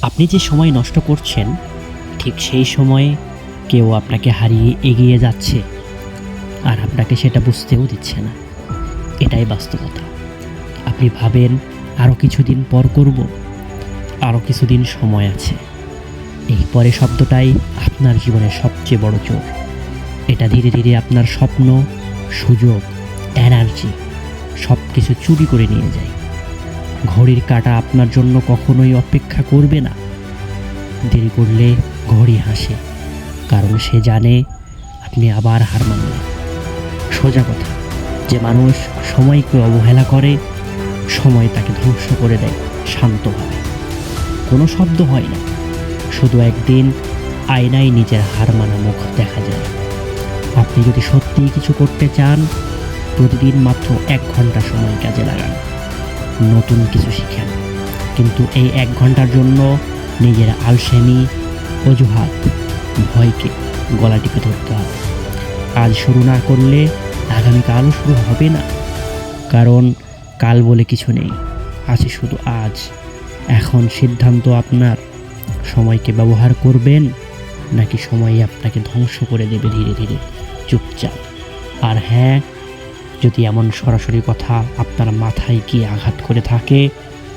আপনি যে সময় নষ্ট করছেন, ঠিক সেই সময়ে কেউ আপনাকে হারিয়ে এগিয়ে যাচ্ছে, আর আপনাকে সেটা বুঝতেও দিচ্ছে না। এটাই বাস্তবতা। আপনি ভাবেন আরও কিছুদিন পর করব, আরও কিছুদিন সময় আছে। এই পরে শব্দটাই আপনার জীবনের সবচেয়ে বড় চোর। এটা ধীরে ধীরে আপনার স্বপ্ন, সুযোগ, এনার্জি সব কিছু চুরি করে নিয়ে যায়। ঘড়ির কাঁটা আপনার জন্য কখনোই অপেক্ষা করবে না। দেরি করলে ঘড়ি হাসে, কারণ সে জানে আপনি আবার হার মানবেন। সোজা কথা, যে মানুষ সময়কে অবহেলা করে, সময় তাকে ধ্বংস করে দেয় শান্তভাবে। কোনো শব্দ হয় না, শুধু একদিন আয়নায় নিজের হার মানা মুখ দেখা যায়। আপনি যদি সত্যিই কিছু করতে চান, প্রতিদিন মাত্র 1 ঘন্টা সময় কাজে লাগান। নতুন কিছু শিখেন, কিন্তু এই 1 ঘন্টার জন্য নিজের আলসেমি, অজুহাত, ভয়কে গলা টিপে ধরতে হবে। আজ শুরু না করলে আগামীকালও শুরু হবে না, কারণ কাল বলে কিছু নেই, আছে শুধু আজ। এখন সিদ্ধান্ত আপনার, সময়কে ব্যবহার করবেন নাকি সময় আপনাকে ধ্বংস করে দেবে ধীরে ধীরে চুপচাপ। আর হ্যাঁ, যদি এমন সরাসরি কথা আপনার মাথায় গিয়ে আঘাত করে থাকে,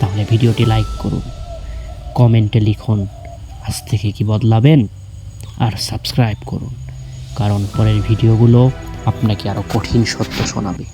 তাহলে ভিডিওটি লাইক করুন, কমেন্টে লিখুন আজ থেকে কি বদলাবেন, আর সাবস্ক্রাইব করুন, কারণ পরের ভিডিওগুলো আপনাকে আরও কঠিন সত্য শোনাবে।